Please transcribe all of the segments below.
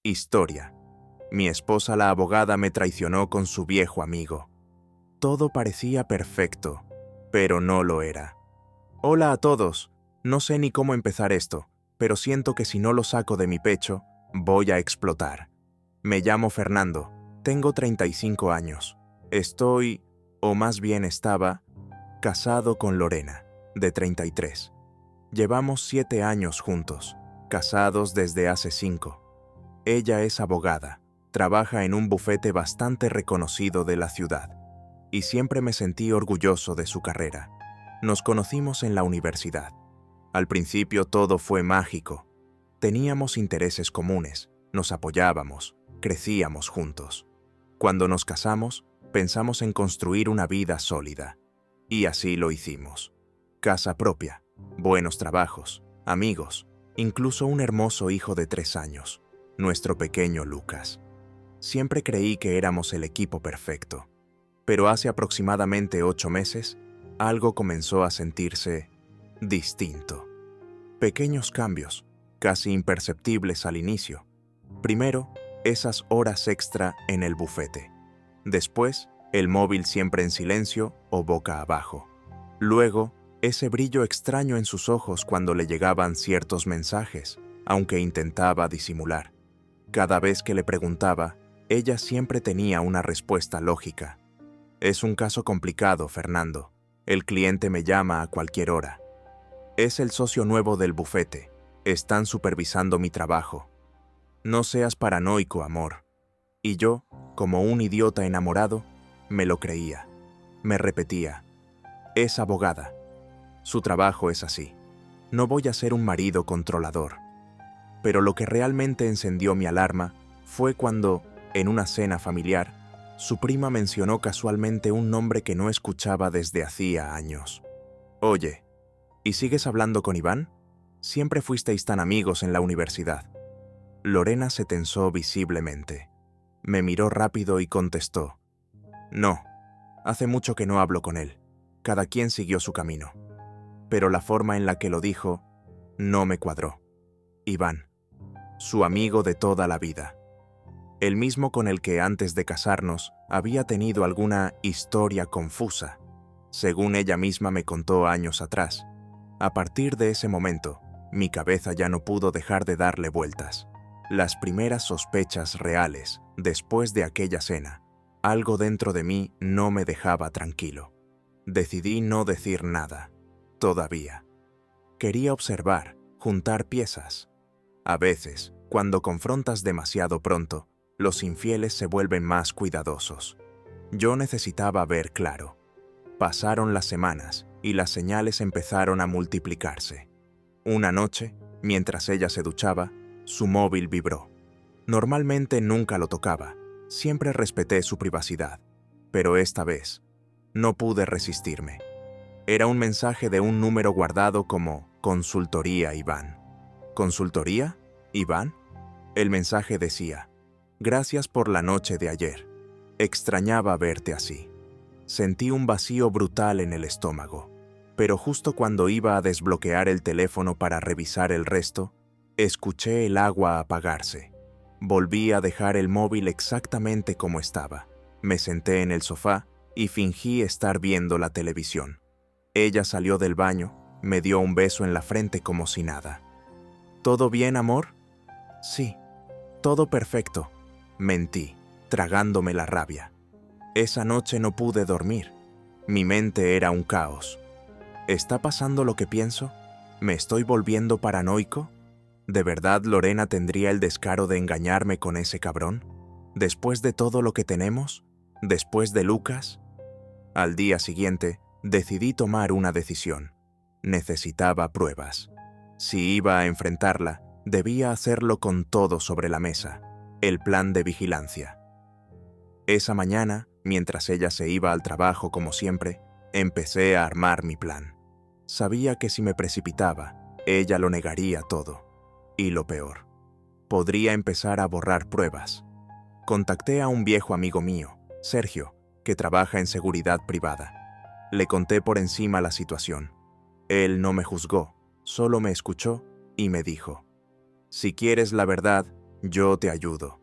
Historia. Mi esposa la abogada me traicionó con su viejo amigo. Todo parecía perfecto, pero no lo era. Hola a todos. No sé ni cómo empezar esto, pero siento que si no lo saco de mi pecho, voy a explotar. Me llamo Fernando, tengo 35 años. Estoy, o más bien estaba, casado con Lorena, de 33. Llevamos 7 años juntos, casados desde hace 5. Ella es abogada, trabaja en un bufete bastante reconocido de la ciudad, y siempre me sentí orgulloso de su carrera. Nos conocimos en la universidad. Al principio todo fue mágico. Teníamos intereses comunes, nos apoyábamos, crecíamos juntos. Cuando nos casamos, pensamos en construir una vida sólida. Y así lo hicimos. Casa propia, buenos trabajos, amigos, incluso un hermoso hijo de 3 años, nuestro pequeño Lucas. Siempre creí que éramos el equipo perfecto. Pero hace aproximadamente 8 meses, algo comenzó a sentirse distinto. Pequeños cambios, casi imperceptibles al inicio. Primero, esas horas extra en el bufete. Después, el móvil siempre en silencio o boca abajo. Luego, ese brillo extraño en sus ojos cuando le llegaban ciertos mensajes, aunque intentaba disimular. Cada vez que le preguntaba, ella siempre tenía una respuesta lógica. Es un caso complicado, Fernando. El cliente me llama a cualquier hora. Es el socio nuevo del bufete. Están supervisando mi trabajo. No seas paranoico, amor. Y yo, como un idiota enamorado, me lo creía. Me repetía, es abogada. Su trabajo es así. No voy a ser un marido controlador. Pero lo que realmente encendió mi alarma fue cuando, en una cena familiar, su prima mencionó casualmente un nombre que no escuchaba desde hacía años. Oye, ¿y sigues hablando con Iván? Siempre fuisteis tan amigos en la universidad. Lorena se tensó visiblemente. Me miró rápido y contestó, no, hace mucho que no hablo con él. Cada quien siguió su camino. Pero la forma en la que lo dijo no me cuadró. Iván, su amigo de toda la vida. El mismo con el que antes de casarnos había tenido alguna historia confusa, según ella misma me contó años atrás. A partir de ese momento, mi cabeza ya no pudo dejar de darle vueltas. Las primeras sospechas reales, después de aquella cena, algo dentro de mí no me dejaba tranquilo. Decidí no decir nada, todavía. Quería observar, juntar piezas. A veces, cuando confrontas demasiado pronto, los infieles se vuelven más cuidadosos. Yo necesitaba ver claro. Pasaron las semanas y las señales empezaron a multiplicarse. Una noche, mientras ella se duchaba, su móvil vibró. Normalmente nunca lo tocaba, siempre respeté su privacidad, pero esta vez no pude resistirme. Era un mensaje de un número guardado como Consultoría Iván. ¿Consultoría? ¿Iván? El mensaje decía, gracias por la noche de ayer. Extrañaba verte así. Sentí un vacío brutal en el estómago, pero justo cuando iba a desbloquear el teléfono para revisar el resto, escuché el agua apagarse. Volví a dejar el móvil exactamente como estaba. Me senté en el sofá y fingí estar viendo la televisión. Ella salió del baño, me dio un beso en la frente como si nada. ¿Todo bien, amor? Sí, todo perfecto. Mentí, tragándome la rabia. Esa noche no pude dormir. Mi mente era un caos. ¿Está pasando lo que pienso? ¿Me estoy volviendo paranoico? ¿De verdad Lorena tendría el descaro de engañarme con ese cabrón? ¿Después de todo lo que tenemos? ¿Después de Lucas? Al día siguiente, decidí tomar una decisión. Necesitaba pruebas. Si iba a enfrentarla, debía hacerlo con todo sobre la mesa. El plan de vigilancia. Esa mañana, mientras ella se iba al trabajo como siempre, empecé a armar mi plan. Sabía que si me precipitaba, ella lo negaría todo. Y lo peor, podría empezar a borrar pruebas. Contacté a un viejo amigo mío, Sergio, que trabaja en seguridad privada. Le conté por encima la situación. Él no me juzgó, solo me escuchó y me dijo, si quieres la verdad, Yo te ayudo.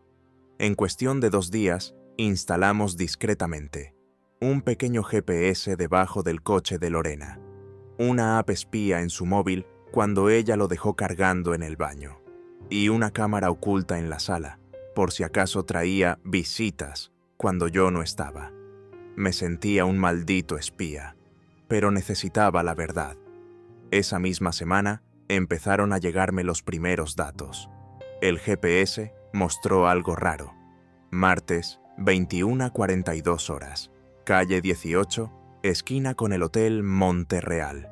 En cuestión de 2 días, instalamos discretamente un pequeño GPS debajo del coche de Lorena, una app espía en su móvil cuando ella lo dejó cargando en el baño, y una cámara oculta en la sala, por si acaso traía visitas cuando yo no estaba. Me sentía un maldito espía, pero necesitaba la verdad. Esa misma semana empezaron a llegarme los primeros datos. El GPS mostró algo raro. Martes, 21:42 horas. Calle 18, esquina con el Hotel Monterreal.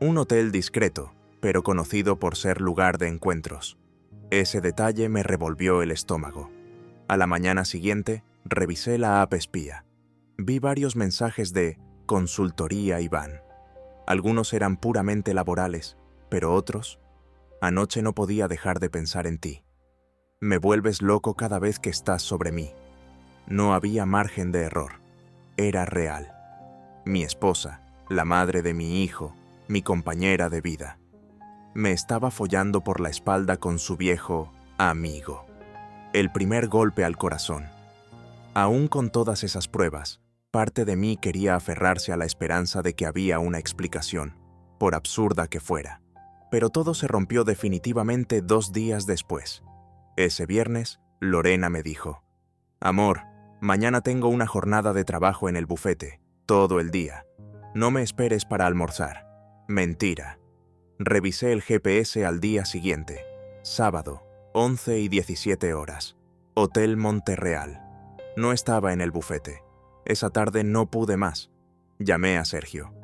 Un hotel discreto, pero conocido por ser lugar de encuentros. Ese detalle me revolvió el estómago. A la mañana siguiente, revisé la app espía. Vi varios mensajes de Consultoría Iván. Algunos eran puramente laborales, pero otros... Anoche no podía dejar de pensar en ti. Me vuelves loco cada vez que estás sobre mí. No había margen de error. Era real. Mi esposa, la madre de mi hijo, mi compañera de vida. Me estaba follando por la espalda con su viejo amigo. El primer golpe al corazón. Aún con todas esas pruebas, parte de mí quería aferrarse a la esperanza de que había una explicación, por absurda que fuera. Pero todo se rompió definitivamente 2 días después. Ese viernes, Lorena me dijo: «Amor, mañana tengo una jornada de trabajo en el bufete, todo el día. No me esperes para almorzar». Mentira. Revisé el GPS al día siguiente, sábado, 11:17 horas. Hotel Monterreal. No estaba en el bufete. Esa tarde no pude más. Llamé a Sergio.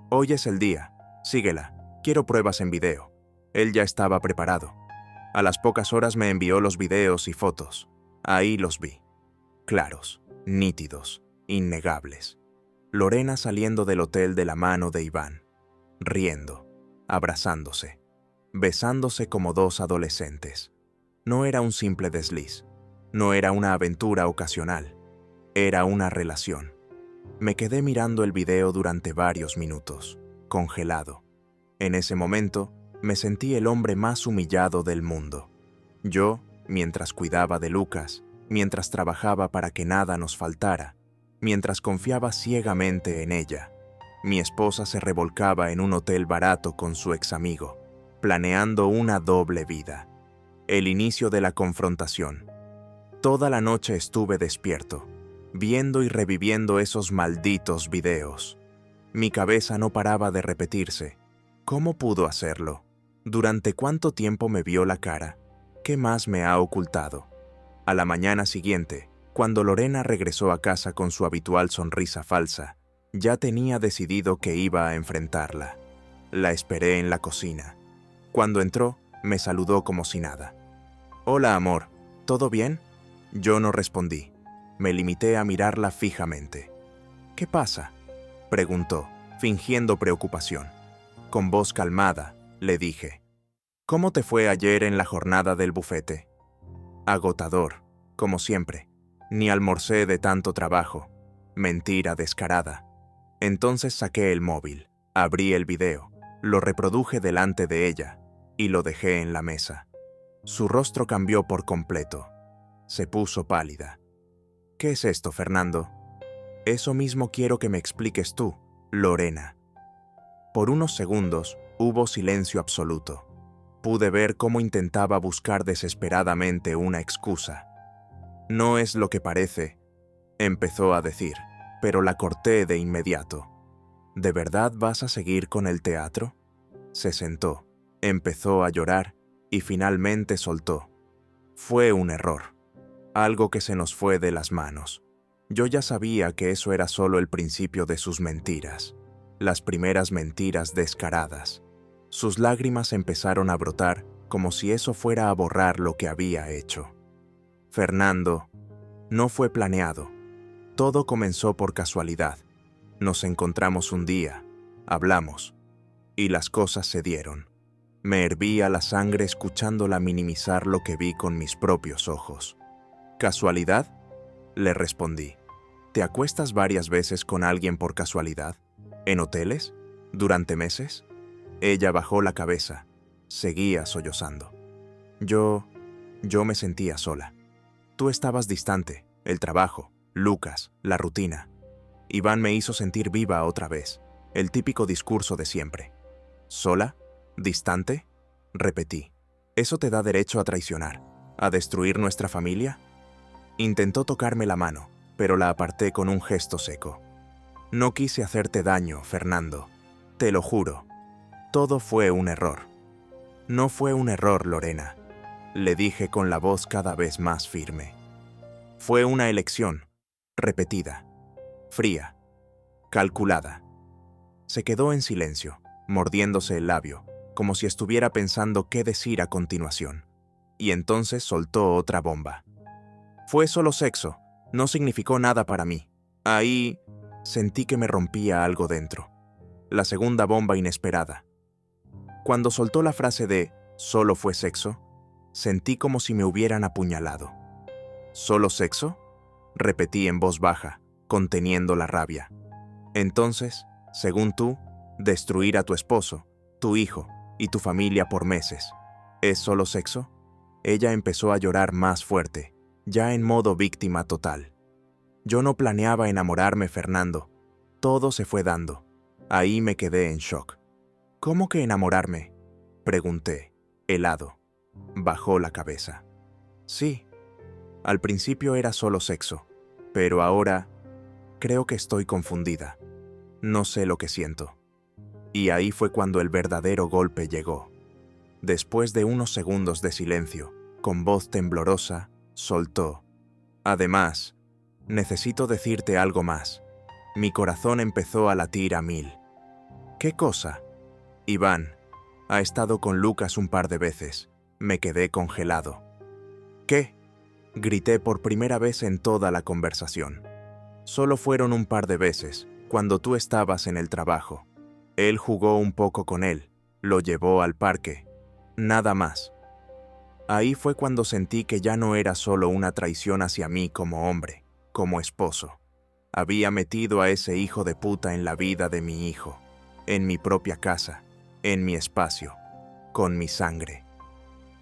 «Hoy es el día. Síguela. Quiero pruebas en video». Él ya estaba preparado. A las pocas horas me envió los videos y fotos. Ahí los vi. Claros, nítidos, innegables. Lorena saliendo del hotel de la mano de Iván, riendo, abrazándose, besándose como 2 adolescentes. No era un simple desliz. No era una aventura ocasional. Era una relación. Me quedé mirando el video durante varios minutos, congelado. En ese momento, me sentí el hombre más humillado del mundo. Yo, mientras cuidaba de Lucas, mientras trabajaba para que nada nos faltara, mientras confiaba ciegamente en ella, mi esposa se revolcaba en un hotel barato con su ex amigo, planeando una doble vida. El inicio de la confrontación. Toda la noche estuve despierto, viendo y reviviendo esos malditos videos. Mi cabeza no paraba de repetirse. ¿Cómo pudo hacerlo? ¿Durante cuánto tiempo me vio la cara? ¿Qué más me ha ocultado? A la mañana siguiente, cuando Lorena regresó a casa con su habitual sonrisa falsa, ya tenía decidido que iba a enfrentarla. La esperé en la cocina. Cuando entró, me saludó como si nada. «Hola, amor, ¿todo bien?» Yo no respondí. Me limité a mirarla fijamente. «¿Qué pasa?», preguntó, fingiendo preocupación. Con voz calmada, le dije: «¿Cómo te fue ayer en la jornada del bufete?» «Agotador, como siempre. Ni almorcé de tanto trabajo». Mentira descarada. Entonces saqué el móvil, abrí el video, lo reproduje delante de ella y lo dejé en la mesa. Su rostro cambió por completo. Se puso pálida. «¿Qué es esto, Fernando?» «Eso mismo quiero que me expliques tú, Lorena». Por unos segundos hubo silencio absoluto. Pude ver cómo intentaba buscar desesperadamente una excusa. «No es lo que parece», empezó a decir, pero la corté de inmediato. «¿De verdad vas a seguir con el teatro?» Se sentó, empezó a llorar y finalmente soltó. «Fue un error. Algo que se nos fue de las manos. Yo ya sabía que eso era solo el principio de sus mentiras. Las primeras mentiras descaradas». Sus lágrimas empezaron a brotar como si eso fuera a borrar lo que había hecho. «Fernando, no fue planeado. Todo comenzó por casualidad. Nos encontramos un día, hablamos, y las cosas se dieron. Me hervía la sangre escuchándola minimizar lo que vi con mis propios ojos». «¿Casualidad?», le respondí. «¿Te acuestas varias veces con alguien por casualidad? ¿En hoteles? ¿Durante meses?». Ella bajó la cabeza. Seguía sollozando. Yo Yo me sentía sola. Tú estabas distante, el trabajo, Lucas, la rutina. Iván me hizo sentir viva otra vez, el típico discurso de siempre. ¿Sola? ¿Distante? Repetí. ¿Eso te da derecho a traicionar? ¿A destruir nuestra familia? Intentó tocarme la mano, pero la aparté con un gesto seco. No quise hacerte daño, Fernando. Te lo juro. Todo fue un error. No fue un error, Lorena, le dije con la voz cada vez más firme. Fue una elección, repetida, fría, calculada. Se quedó en silencio, mordiéndose el labio, como si estuviera pensando qué decir a continuación. Y entonces soltó otra bomba. Fue solo sexo, no significó nada para mí. Ahí sentí que me rompía algo dentro. La segunda bomba inesperada. Cuando soltó la frase de «solo fue sexo», sentí como si me hubieran apuñalado. ¿Solo sexo?, repetí en voz baja, conteniendo la rabia. Entonces, según tú, destruir a tu esposo, tu hijo y tu familia por meses, ¿es solo sexo? Ella empezó a llorar más fuerte, ya en modo víctima total. Yo no planeaba enamorarme, Fernando. Todo se fue dando. Ahí me quedé en shock. ¿Cómo que enamorarme?, pregunté, helado. Bajó la cabeza. Sí, al principio era solo sexo, pero ahora creo que estoy confundida. No sé lo que siento. Y ahí fue cuando el verdadero golpe llegó. Después de unos segundos de silencio, con voz temblorosa, soltó. Además, necesito decirte algo más. Mi corazón empezó a latir a 1000. ¿Qué cosa? Iván ha estado con Lucas un par de veces. Me quedé congelado. ¿Qué? Grité por primera vez en toda la conversación. Solo fueron un par de veces, cuando tú estabas en el trabajo. Él jugó un poco con él, lo llevó al parque. Nada más. Ahí fue cuando sentí que ya no era solo una traición hacia mí como hombre, como esposo. Había metido a ese hijo de puta en la vida de mi hijo, en mi propia casa, en mi espacio, con mi sangre.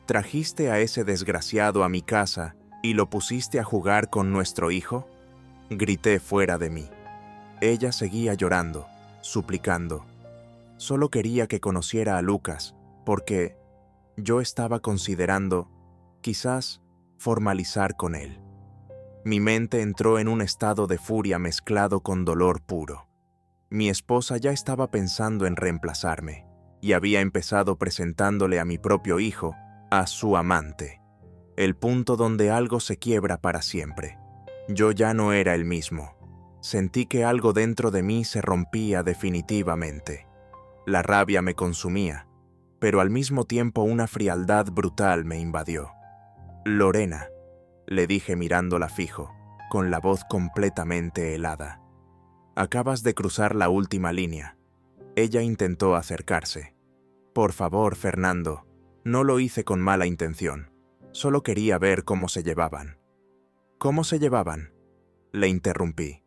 ¿Trajiste a ese desgraciado a mi casa y lo pusiste a jugar con nuestro hijo?, grité fuera de mí. Ella seguía llorando, suplicando. Solo quería que conociera a Lucas, porque yo estaba considerando, quizás, formalizar con él. Mi mente entró en un estado de furia mezclado con dolor puro. Mi esposa ya estaba pensando en reemplazarme, y había empezado presentándole a mi propio hijo a su amante. El punto donde algo se quiebra para siempre. Yo ya no era el mismo. Sentí que algo dentro de mí se rompía definitivamente. La rabia me consumía, pero al mismo tiempo una frialdad brutal me invadió. Lorena, le dije mirándola fijo, con la voz completamente helada. Acabas de cruzar la última línea. Ella intentó acercarse. Por favor, Fernando, no lo hice con mala intención. Solo quería ver cómo se llevaban. ¿Cómo se llevaban?, le interrumpí.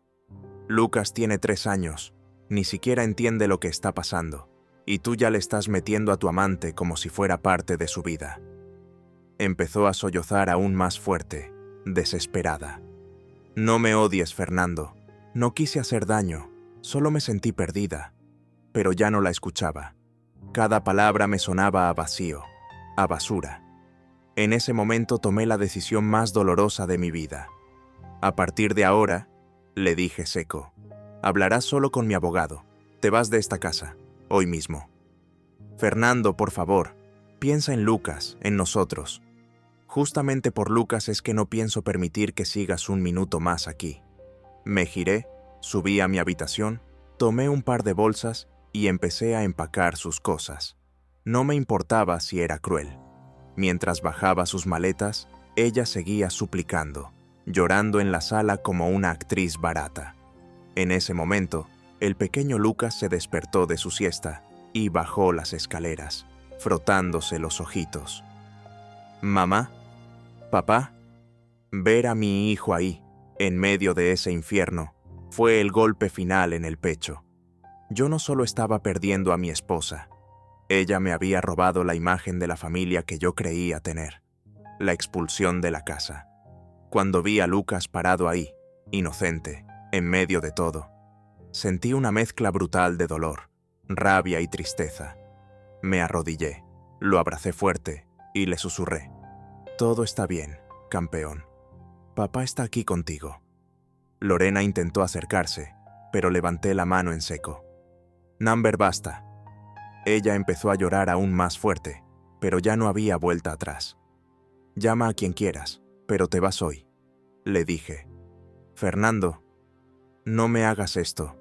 Lucas tiene 3 años, ni siquiera entiende lo que está pasando, y tú ya le estás metiendo a tu amante como si fuera parte de su vida. Empezó a sollozar aún más fuerte, desesperada. No me odies, Fernando. No quise hacer daño, solo me sentí perdida. Pero ya no la escuchaba. Cada palabra me sonaba a vacío, a basura. En ese momento tomé la decisión más dolorosa de mi vida. A partir de ahora, le dije seco, hablarás solo con mi abogado. Te vas de esta casa, hoy mismo. Fernando, por favor, piensa en Lucas, en nosotros. Justamente por Lucas es que no pienso permitir que sigas un minuto más aquí. Me giré, subí a mi habitación, tomé un par de bolsas y empecé a empacar sus cosas. No me importaba si era cruel. Mientras bajaba sus maletas, ella seguía suplicando, llorando en la sala como una actriz barata. En ese momento, el pequeño Lucas se despertó de su siesta y bajó las escaleras, frotándose los ojitos. «Mamá, papá». Ver a mi hijo ahí, en medio de ese infierno, fue el golpe final en el pecho. Yo no solo estaba perdiendo a mi esposa, ella me había robado la imagen de la familia que yo creía tener. la expulsión de la casa. Cuando vi a Lucas parado ahí, inocente, en medio de todo, sentí una mezcla brutal de dolor, rabia y tristeza. Me arrodillé, lo abracé fuerte y le susurré: «Todo está bien, campeón. Papá está aquí contigo». Lorena intentó acercarse, pero levanté la mano en seco. «Number, basta». Ella empezó a llorar aún más fuerte, pero ya no había vuelta atrás. «Llama a quien quieras, pero te vas hoy», le dije. «Fernando, no me hagas esto»,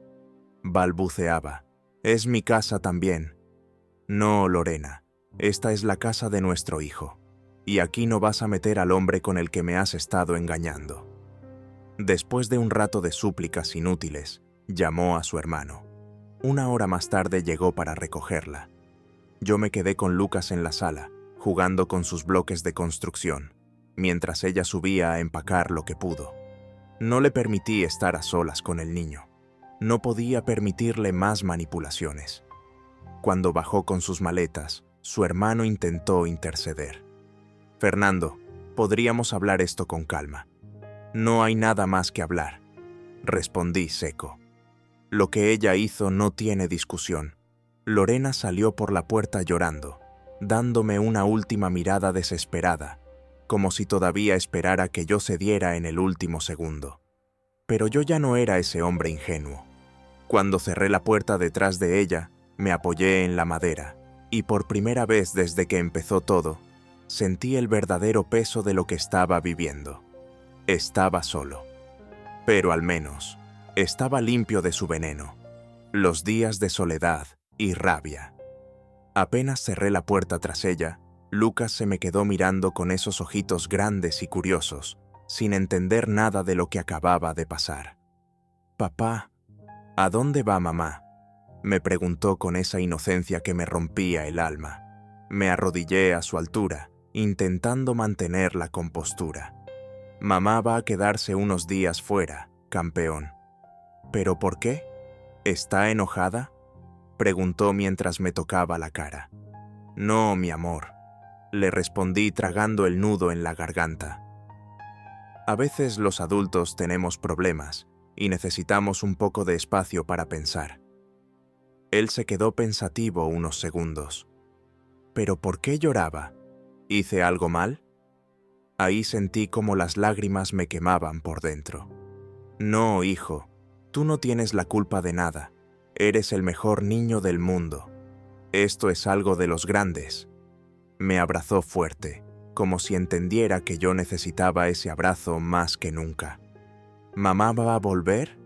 balbuceaba. «Es mi casa también». «No, Lorena, esta es la casa de nuestro hijo, y aquí no vas a meter al hombre con el que me has estado engañando». Después de un rato de súplicas inútiles, llamó a su hermano. 1 hora más tarde llegó para recogerla. Yo me quedé con Lucas en la sala, jugando con sus bloques de construcción, mientras ella subía a empacar lo que pudo. No le permití estar a solas con el niño. No podía permitirle más manipulaciones. Cuando bajó con sus maletas, su hermano intentó interceder. «Fernando, podríamos hablar esto con calma». «No hay nada más que hablar», respondí seco. «Lo que ella hizo no tiene discusión». Lorena salió por la puerta llorando, dándome una última mirada desesperada, como si todavía esperara que yo cediera en el último segundo. Pero yo ya no era ese hombre ingenuo. Cuando cerré la puerta detrás de ella, me apoyé en la madera, y por primera vez desde que empezó todo, sentí el verdadero peso de lo que estaba viviendo. Estaba solo, pero al menos estaba limpio de su veneno, los días de soledad y rabia. Apenas cerré la puerta tras ella, Lucas se me quedó mirando con esos ojitos grandes y curiosos, sin entender nada de lo que acababa de pasar. «Papá, ¿a dónde va mamá?», me preguntó con esa inocencia que me rompía el alma. Me arrodillé a su altura, intentando mantener la compostura. «Mamá va a quedarse unos días fuera, campeón». «¿Pero por qué? ¿Está enojada?», preguntó mientras me tocaba la cara. «No, mi amor», le respondí tragando el nudo en la garganta. A veces los adultos tenemos problemas y necesitamos un poco de espacio para pensar. Él se quedó pensativo unos segundos. «¿Pero por qué lloraba? ¿Hice algo mal?». Ahí sentí como las lágrimas me quemaban por dentro. «No, hijo, tú no tienes la culpa de nada. Eres el mejor niño del mundo. Esto es algo de los grandes». Me abrazó fuerte, como si entendiera que yo necesitaba ese abrazo más que nunca. «¿Mamá va a volver?»,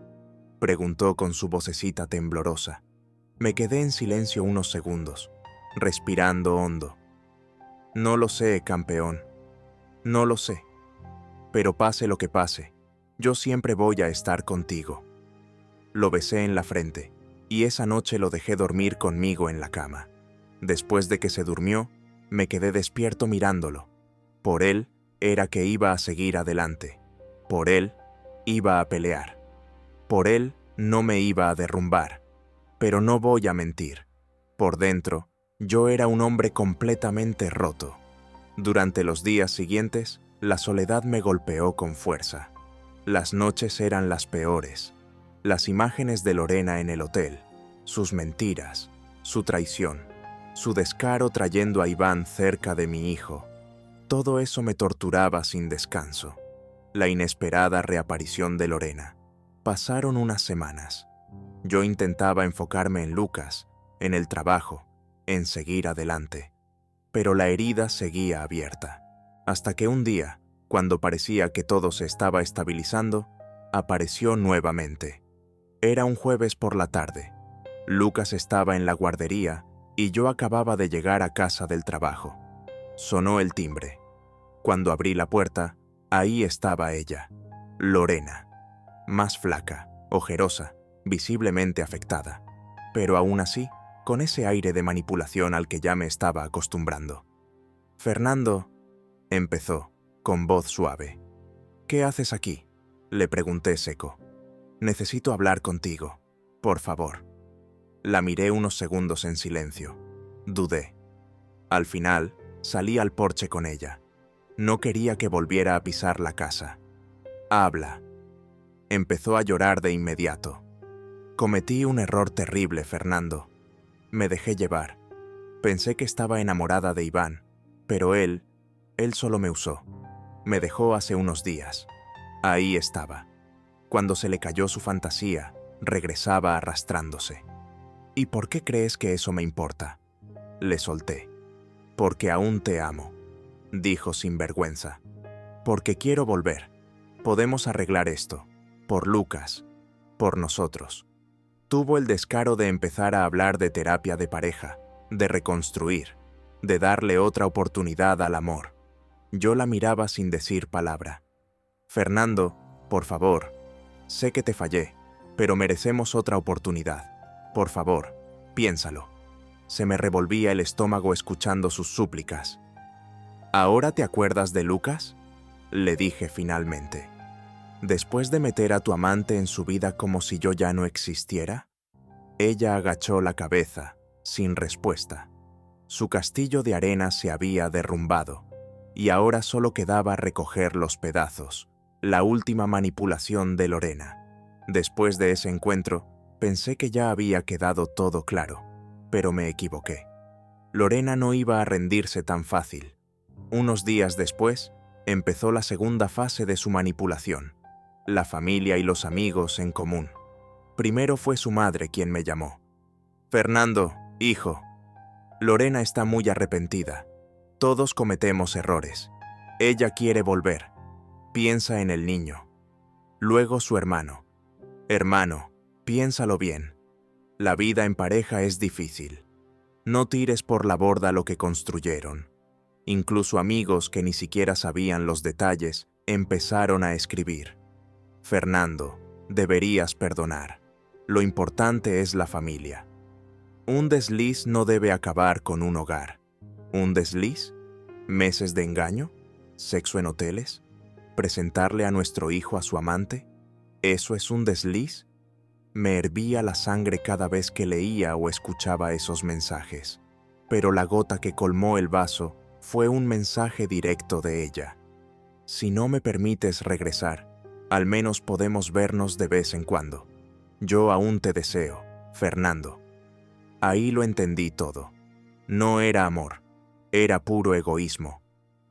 preguntó con su vocecita temblorosa. Me quedé en silencio unos segundos, respirando hondo. «No lo sé, campeón. No lo sé. Pero pase lo que pase, yo siempre voy a estar contigo». Lo besé en la frente, y esa noche lo dejé dormir conmigo en la cama. Después de que se durmió, me quedé despierto mirándolo. Por él era que iba a seguir adelante. Por él iba a pelear. Por él no me iba a derrumbar. Pero no voy a mentir. Por dentro, yo era un hombre completamente roto. Durante los días siguientes, la soledad me golpeó con fuerza. Las noches eran las peores. Las imágenes de Lorena en el hotel, sus mentiras, su traición, su descaro trayendo a Iván cerca de mi hijo. Todo eso me torturaba sin descanso. La inesperada reaparición de Lorena. Pasaron unas semanas. Yo intentaba enfocarme en Lucas, en el trabajo, en seguir adelante. Pero la herida seguía abierta. Hasta que un día, cuando parecía que todo se estaba estabilizando, apareció nuevamente. Era un jueves por la tarde. Lucas estaba en la guardería y yo acababa de llegar a casa del trabajo. Sonó el timbre. Cuando abrí la puerta, ahí estaba ella, Lorena, más flaca, ojerosa, visiblemente afectada, pero aún así, con ese aire de manipulación al que ya me estaba acostumbrando. «Fernando», empezó, con voz suave. «¿Qué haces aquí?», le pregunté seco. «Necesito hablar contigo, por favor». La miré unos segundos en silencio. Dudé. Al final, salí al porche con ella. No quería que volviera a pisar la casa. Habla. Empezó a llorar de inmediato. Cometí un error terrible, Fernando. Me dejé llevar. Pensé que estaba enamorada de Iván, pero él solo me usó. Me dejó hace unos días. Ahí estaba. Cuando se le cayó su fantasía, regresaba arrastrándose. ¿Y por qué crees que eso me importa? Le solté. Porque aún te amo, dijo sin vergüenza. Porque quiero volver. Podemos arreglar esto. Por Lucas. Por nosotros. Tuvo el descaro de empezar a hablar de terapia de pareja, de reconstruir, de darle otra oportunidad al amor. Yo la miraba sin decir palabra. Fernando, por favor, sé que te fallé, pero merecemos otra oportunidad. Por favor, piénsalo. Se me revolvía el estómago escuchando sus súplicas. ¿Ahora te acuerdas de Lucas?, le dije finalmente. ¿Después de meter a tu amante en su vida como si yo ya no existiera? Ella agachó la cabeza, sin respuesta. Su castillo de arena se había derrumbado, y ahora solo quedaba recoger los pedazos, la última manipulación de Lorena. Después de ese encuentro, pensé que ya había quedado todo claro, pero me equivoqué. Lorena no iba a rendirse tan fácil. Unos días después, empezó la segunda fase de su manipulación, la familia y los amigos en común. Primero fue su madre quien me llamó. Fernando, hijo, Lorena está muy arrepentida. Todos cometemos errores. Ella quiere volver. Piensa en el niño. Luego su hermano. Hermano, piénsalo bien. La vida en pareja es difícil. No tires por la borda lo que construyeron. Incluso amigos que ni siquiera sabían los detalles empezaron a escribir. Fernando, deberías perdonar. Lo importante es la familia. Un desliz no debe acabar con un hogar. ¿Un desliz? ¿Meses de engaño? ¿Sexo en hoteles? ¿Presentarle a nuestro hijo a su amante? ¿Eso es un desliz? Me hervía la sangre cada vez que leía o escuchaba esos mensajes. Pero la gota que colmó el vaso fue un mensaje directo de ella. Si no me permites regresar, al menos podemos vernos de vez en cuando. Yo aún te deseo, Fernando. Ahí lo entendí todo. No era amor, era puro egoísmo.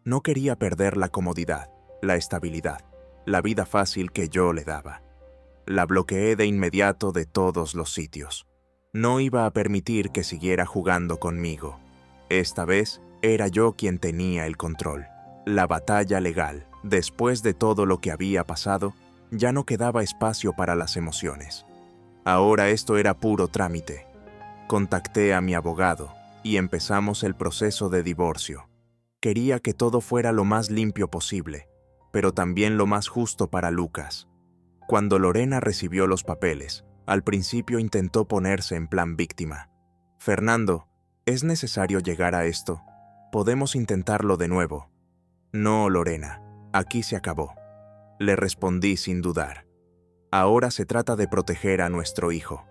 No quería perder la comodidad, la estabilidad, la vida fácil que yo le daba. La bloqueé de inmediato de todos los sitios. No iba a permitir que siguiera jugando conmigo. Esta vez era yo quien tenía el control. La batalla legal. Después de todo lo que había pasado, ya no quedaba espacio para las emociones. Ahora esto era puro trámite. Contacté a mi abogado y empezamos el proceso de divorcio. Quería que todo fuera lo más limpio posible, pero también lo más justo para Lucas. Cuando Lorena recibió los papeles, al principio intentó ponerse en plan víctima. Fernando, ¿es necesario llegar a esto? Podemos intentarlo de nuevo. No, Lorena, aquí se acabó. Le respondí sin dudar. Ahora se trata de proteger a nuestro hijo.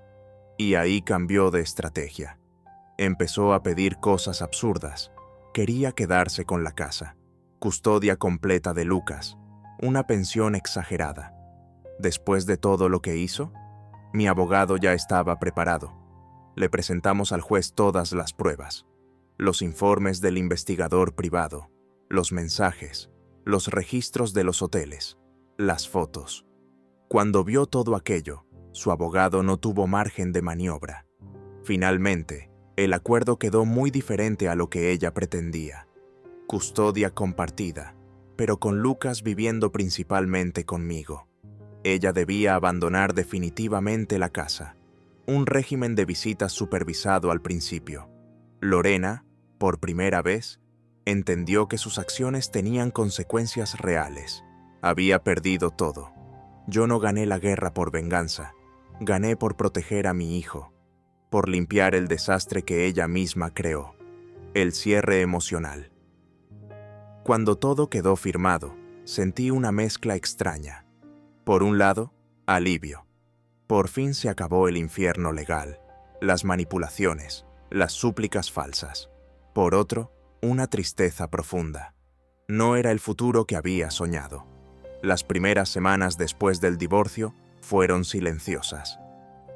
Y ahí cambió de estrategia. Empezó a pedir cosas absurdas. Quería quedarse con la casa, custodia completa de Lucas, una pensión exagerada. Después de todo lo que hizo, mi abogado ya estaba preparado. Le presentamos al juez todas las pruebas, los informes del investigador privado, los mensajes, los registros de los hoteles, las fotos. Cuando vio todo aquello, su abogado no tuvo margen de maniobra. Finalmente, el acuerdo quedó muy diferente a lo que ella pretendía. Custodia compartida, pero con Lucas viviendo principalmente conmigo. Ella debía abandonar definitivamente la casa. Un régimen de visitas supervisado al principio. Lorena, por primera vez, entendió que sus acciones tenían consecuencias reales. Había perdido todo. Yo no gané la guerra por venganza. Gané por proteger a mi hijo, por limpiar el desastre que ella misma creó, el cierre emocional. Cuando todo quedó firmado, sentí una mezcla extraña. Por un lado, alivio. Por fin se acabó el infierno legal, las manipulaciones, las súplicas falsas. Por otro, una tristeza profunda. No era el futuro que había soñado. Las primeras semanas después del divorcio fueron silenciosas.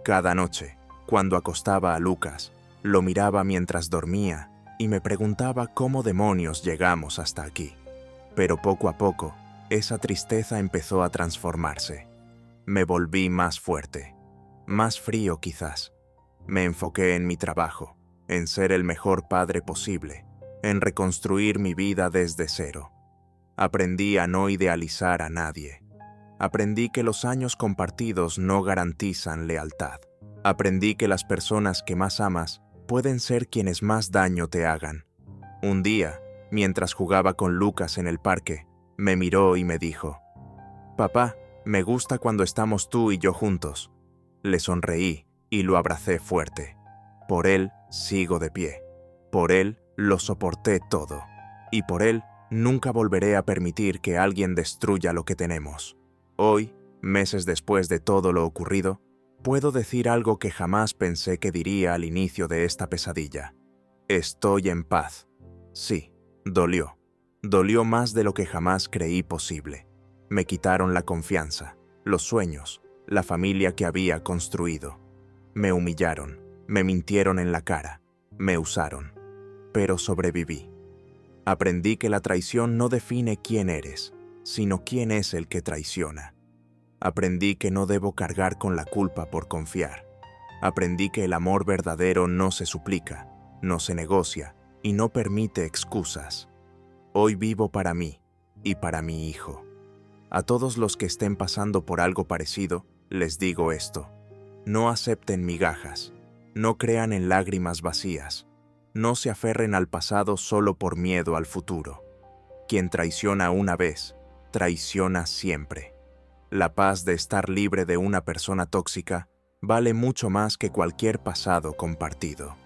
Cada noche, cuando acostaba a Lucas, lo miraba mientras dormía y me preguntaba cómo demonios llegamos hasta aquí. Pero poco a poco, esa tristeza empezó a transformarse. Me volví más fuerte, más frío quizás. Me enfoqué en mi trabajo, en ser el mejor padre posible, en reconstruir mi vida desde cero. Aprendí a no idealizar a nadie. Aprendí que los años compartidos no garantizan lealtad. Aprendí que las personas que más amas pueden ser quienes más daño te hagan. Un día, mientras jugaba con Lucas en el parque, me miró y me dijo: «Papá, me gusta cuando estamos tú y yo juntos». Le sonreí y lo abracé fuerte. Por él sigo de pie. Por él lo soporté todo. Y por él nunca volveré a permitir que alguien destruya lo que tenemos. Hoy, meses después de todo lo ocurrido, puedo decir algo que jamás pensé que diría al inicio de esta pesadilla. Estoy en paz. Sí, dolió. Dolió más de lo que jamás creí posible. Me quitaron la confianza, los sueños, la familia que había construido. Me humillaron, me mintieron en la cara, me usaron. Pero sobreviví. Aprendí que la traición no define quién eres, sino quién es el que traiciona. Aprendí que no debo cargar con la culpa por confiar. Aprendí que el amor verdadero no se suplica, no se negocia y no permite excusas. Hoy vivo para mí y para mi hijo. A todos los que estén pasando por algo parecido, les digo esto: no acepten migajas, no crean en lágrimas vacías, no se aferren al pasado solo por miedo al futuro. Quien traiciona una vez, traiciona siempre. La paz de estar libre de una persona tóxica vale mucho más que cualquier pasado compartido.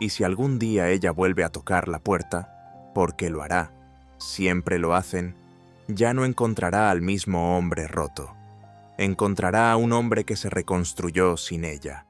Y si algún día ella vuelve a tocar la puerta, porque lo hará, siempre lo hacen, ya no encontrará al mismo hombre roto. Encontrará a un hombre que se reconstruyó sin ella.